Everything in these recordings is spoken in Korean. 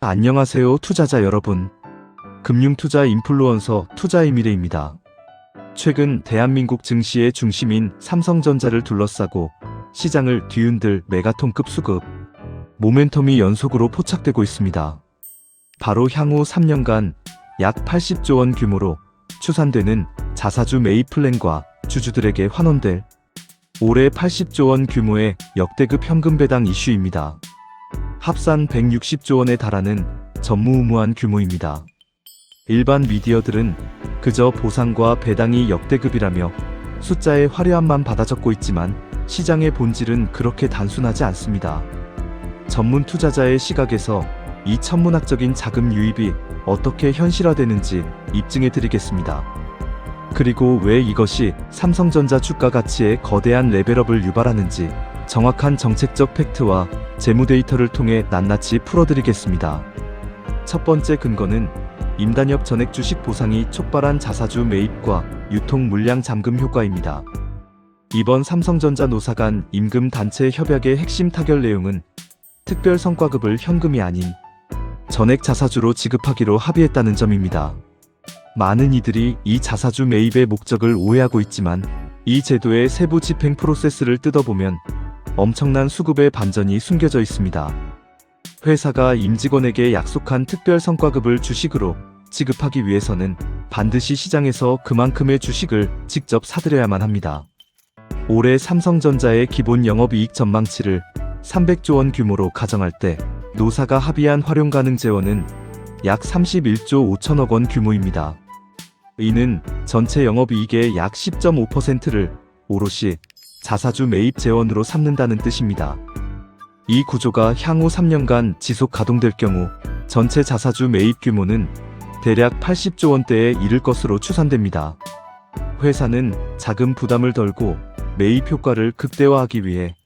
안녕하세요, 투자자 여러분. 금융투자 인플루언서 투자의미래입니다. 최근 대한민국 증시의 중심인 삼성전자를 둘러싸고 시장을 뒤흔들 메가톤급 수급 모멘텀이 연속으로 포착되고 있습니다. 바로 향후 3년간 약 80조 원 규모로 추산되는 자사주 매입 플랜과 주주들에게 환원될 올해 80조 원 규모의 역대급 현금 배당 이슈입니다. 합산 160조 원에 달하는 전무후무한 규모입니다. 일반 미디어들은 그저 보상과 배당이 역대급이라며 숫자의 화려함만 받아 적고 있지만 시장의 본질은 그렇게 단순하지 않습니다. 전문 투자자의 시각에서 이 천문학적인 자금 유입이 어떻게 현실화되는지 입증해 드리겠습니다. 그리고 왜 이것이 삼성전자 주가 가치의 거대한 레벨업을 유발하는지 정확한 정책적 팩트와 재무 데이터를 통해 낱낱이 풀어드리겠습니다. 첫 번째 근거는 임단협 전액 주식 보상이 촉발한 자사주 매입과 유통 물량 잠금 효과입니다. 이번 삼성전자 노사 간 임금 단체 협약의 핵심 타결 내용은 특별 성과급을 현금이 아닌 전액 자사주로 지급하기로 합의했다는 점입니다. 많은 이들이 이 자사주 매입의 목적을 오해하고 있지만 이 제도의 세부 집행 프로세스를 뜯어보면 엄청난 수급의 반전이 숨겨져 있습니다. 회사가 임직원에게 약속한 특별 성과급을 주식으로 지급하기 위해서는 반드시 시장에서 그만큼의 주식을 직접 사들여야만 합니다. 올해 삼성전자의 기본 영업이익 전망치를 300조 원 규모로 가정할 때 노사가 합의한 활용 가능 재원은 약 31조 5천억 원 규모입니다. 이는 전체 영업이익의 약 10.5%를 오롯이 자사주 매입 재원으로 삼는다는 뜻입니다. 이 구조가 향후 3년간 지속 가동될 경우 전체 자사주 매입 규모는 대략 80조 원대에 이를 것으로 추산됩니다. 회사는 자금 부담을 덜고 매입 효과를 극대화하기 위해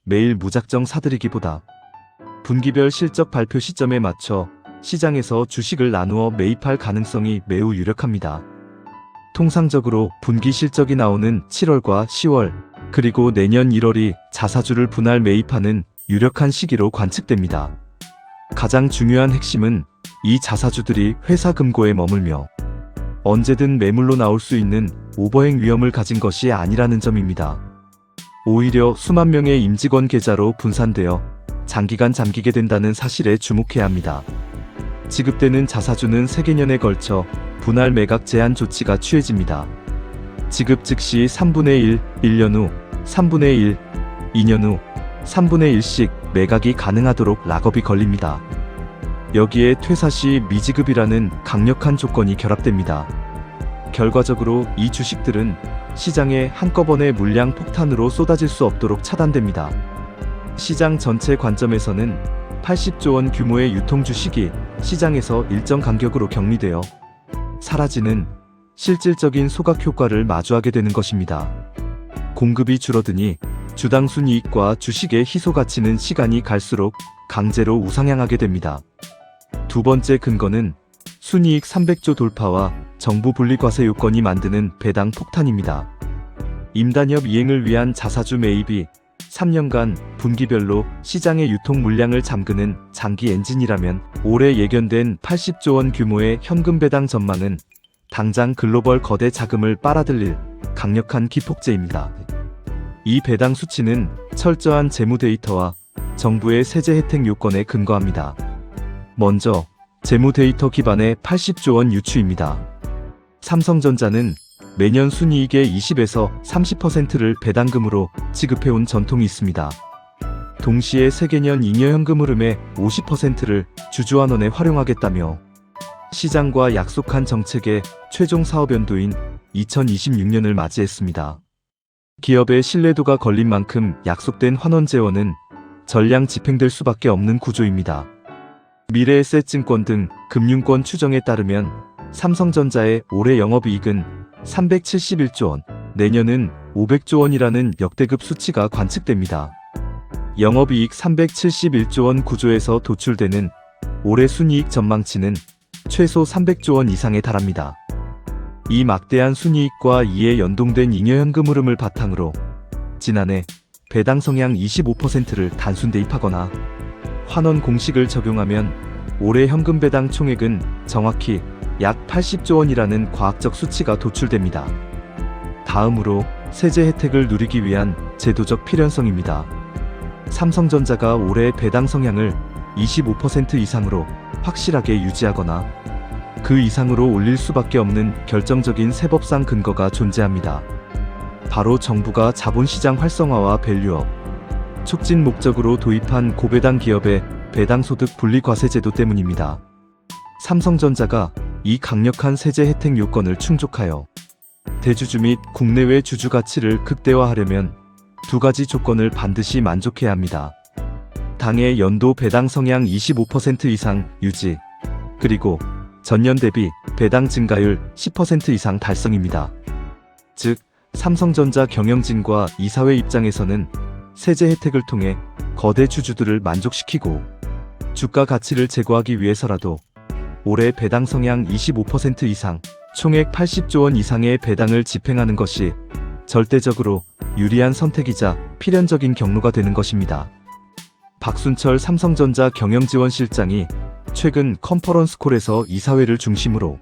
매일 무작정 사들이기보다 분기별 실적 발표 시점에 맞춰 시장에서 주식을 나누어 매입할 가능성이 매우 유력합니다. 통상적으로 분기 실적이 나오는 7월과 10월 그리고 내년 1월이 자사주를 분할 매입하는 유력한 시기로 관측됩니다. 가장 중요한 핵심은 이 자사주들이 회사 금고에 머물며 언제든 매물로 나올 수 있는 오버행 위험을 가진 것이 아니라는 점입니다. 오히려 수만 명의 임직원 계좌로 분산되어 장기간 잠기게 된다는 사실에 주목해야 합니다. 지급되는 자사주는 3개년에 걸쳐 분할 매각 제한 조치가 취해집니다. 지급 즉시 3분의 1, 1년 후, 3분의 1, 2년 후, 3분의 1씩 매각이 가능하도록 락업이 걸립니다. 여기에 퇴사 시 미지급이라는 강력한 조건이 결합됩니다. 결과적으로 이 주식들은 시장에 한꺼번에 물량 폭탄으로 쏟아질 수 없도록 차단됩니다. 시장 전체 관점에서는 80조 원 규모의 유통 주식이 시장에서 일정 간격으로 격리되어 사라지는 실질적인 소각 효과를 마주하게 되는 것입니다. 공급이 줄어드니 주당 순이익과 주식의 희소 가치는 시간이 갈수록 강제로 우상향하게 됩니다. 두 번째 근거는 순이익 300조 돌파와 정부 분리과세 요건이 만드는 배당 폭탄입니다. 임단협 이행을 위한 자사주 매입이 3년간 분기별로 시장의 유통 물량을 잠그는 장기 엔진이라면 올해 예견된 80조 원 규모의 현금 배당 전망은 당장 글로벌 거대 자금을 빨아들일 강력한 기폭제입니다. 이 배당 수치는 철저한 재무 데이터와 정부의 세제 혜택 요건에 근거합니다. 먼저 재무 데이터 기반의 80조 원 유추입니다. 삼성전자는 매년 순이익의 20에서 30%를 배당금으로 지급해온 전통이 있습니다. 동시에 3개년 잉여 현금 흐름의 50%를 주주환원에 활용하겠다며 시장과 약속한 정책의 최종 사업 연도인 2026년을 맞이했습니다. 기업의 신뢰도가 걸린 만큼 약속된 환원 재원은 전량 집행될 수밖에 없는 구조입니다. 미래에셋증권 등 금융권 추정에 따르면 삼성전자의 올해 영업이익은 371조 원, 내년은 500조 원이라는 역대급 수치가 관측됩니다. 영업이익 371조 원 구조에서 도출되는 올해 순이익 전망치는 최소 300조 원 이상에 달합니다. 이 막대한 순이익과 이에 연동된 잉여현금 흐름을 바탕으로 지난해 배당 성향 25%를 단순 대입하거나 환원 공식을 적용하면 올해 현금 배당 총액은 정확히 약 80조 원이라는 과학적 수치가 도출됩니다. 다음으로 세제 혜택을 누리기 위한 제도적 필연성입니다. 삼성전자가 올해 배당 성향을 25% 이상으로 확실하게 유지하거나 그 이상으로 올릴 수밖에 없는 결정적인 세법상 근거가 존재합니다. 바로 정부가 자본시장 활성화와 밸류업 촉진 목적으로 도입한 고배당 기업의 배당소득 분리과세 제도 때문입니다. 삼성전자가 이 강력한 세제 혜택 요건을 충족하여 대주주 및 국내외 주주 가치를 극대화하려면 두 가지 조건을 반드시 만족해야 합니다. 당의 연도 배당 성향 25% 이상 유지, 그리고 전년 대비 배당 증가율 10% 이상 달성입니다. 즉, 삼성전자 경영진과 이사회 입장에서는 세제 혜택을 통해 거대 주주들을 만족시키고 주가 가치를 제고하기 위해서라도 올해 배당 성향 25% 이상, 총액 80조 원 이상의 배당을 집행하는 것이 절대적으로 유리한 선택이자 필연적인 경로가 되는 것입니다. 박순철 삼성전자 경영지원실장이 최근 컨퍼런스콜에서 이사회를 중심으로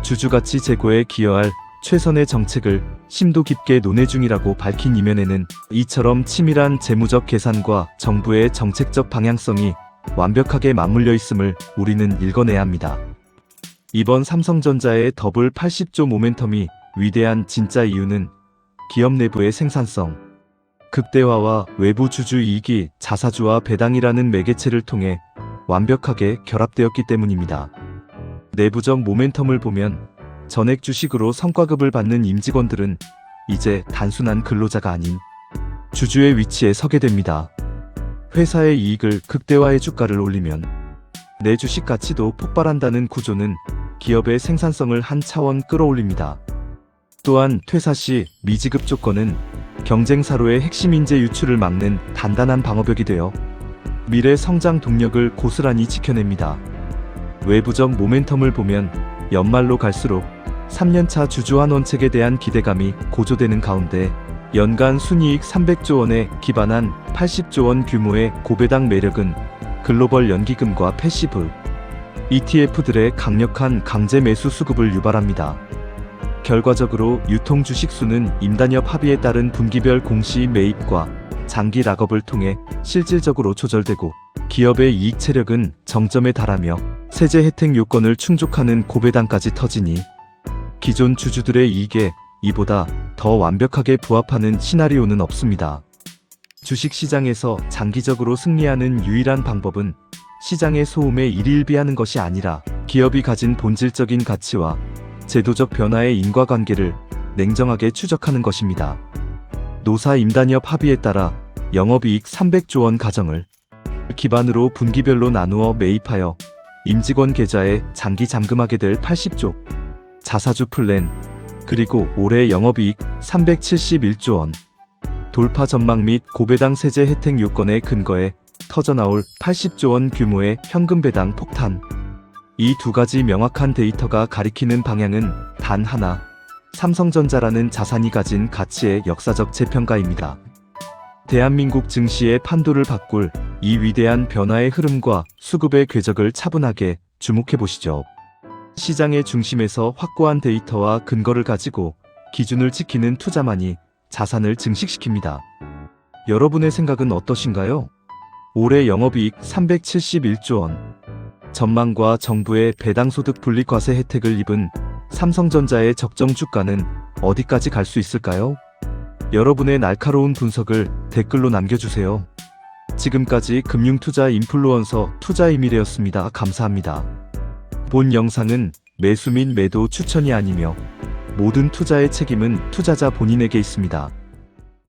주주가치 제고에 기여할 최선의 정책을 심도 깊게 논의 중이라고 밝힌 이면에는 이처럼 치밀한 재무적 계산과 정부의 정책적 방향성이 완벽하게 맞물려 있음을 우리는 읽어내야 합니다. 이번 삼성전자의 더블 80조 모멘텀이 위대한 진짜 이유는 기업 내부의 생산성, 극대화와 외부 주주 이익이 자사주와 배당이라는 매개체를 통해 완벽하게 결합되었기 때문입니다. 내부적 모멘텀을 보면 전액 주식으로 성과급을 받는 임직원들은 이제 단순한 근로자가 아닌 주주의 위치에 서게 됩니다. 회사의 이익을 극대화해 주가를 올리면 내 주식 가치도 폭발한다는 구조는 기업의 생산성을 한 차원 끌어올립니다. 또한 퇴사 시 미지급 조건은 경쟁사로의 핵심 인재 유출을 막는 단단한 방어벽이 되어 미래 성장 동력을 고스란히 지켜냅니다. 외부적 모멘텀을 보면 연말로 갈수록 3년차 주주환원책에 대한 기대감이 고조되는 가운데 연간 순이익 300조 원에 기반한 80조 원 규모의 고배당 매력은 글로벌 연기금과 패시브 ETF들의 강력한 강제 매수 수급을 유발합니다. 결과적으로 유통 주식수는 임단협 합의에 따른 분기별 공시 매입과 장기 락업을 통해 실질적으로 조절되고 기업의 이익 체력은 정점에 달하며 세제 혜택 요건을 충족하는 고배당까지 터지니 기존 주주들의 이익에 이보다 더 완벽하게 부합하는 시나리오는 없습니다. 주식시장에서 장기적으로 승리하는 유일한 방법은 시장의 소음에 일희일비하는 것이 아니라 기업이 가진 본질적인 가치와 제도적 변화의 인과관계를 냉정하게 추적하는 것입니다. 노사 임단협 합의에 따라 영업이익 300조 원 가정을 기반으로 분기별로 나누어 매입하여 임직원 계좌에 장기 잠금하게 될 80조 자사주 플랜, 그리고 올해 영업이익 371조 원 돌파 전망 및 고배당 세제 혜택 요건에 근거해 터져나올 80조 원 규모의 현금 배당 폭탄. 이 두 가지 명확한 데이터가 가리키는 방향은 단 하나, 삼성전자라는 자산이 가진 가치의 역사적 재평가입니다. 대한민국 증시의 판도를 바꿀 이 위대한 변화의 흐름과 수급의 궤적을 차분하게 주목해보시죠. 시장의 중심에서 확고한 데이터와 근거를 가지고 기준을 지키는 투자만이 자산을 증식시킵니다. 여러분의 생각은 어떠신가요? 올해 영업이익 371조 원, 전망과 정부의 배당소득 분리과세 혜택을 입은 삼성전자의 적정 주가는 어디까지 갈 수 있을까요? 여러분의 날카로운 분석을 댓글로 남겨주세요. 지금까지 금융투자 인플루언서 투자이미래였습니다. 감사합니다. 본 영상은 매수 및 매도 추천이 아니며 모든 투자의 책임은 투자자 본인에게 있습니다.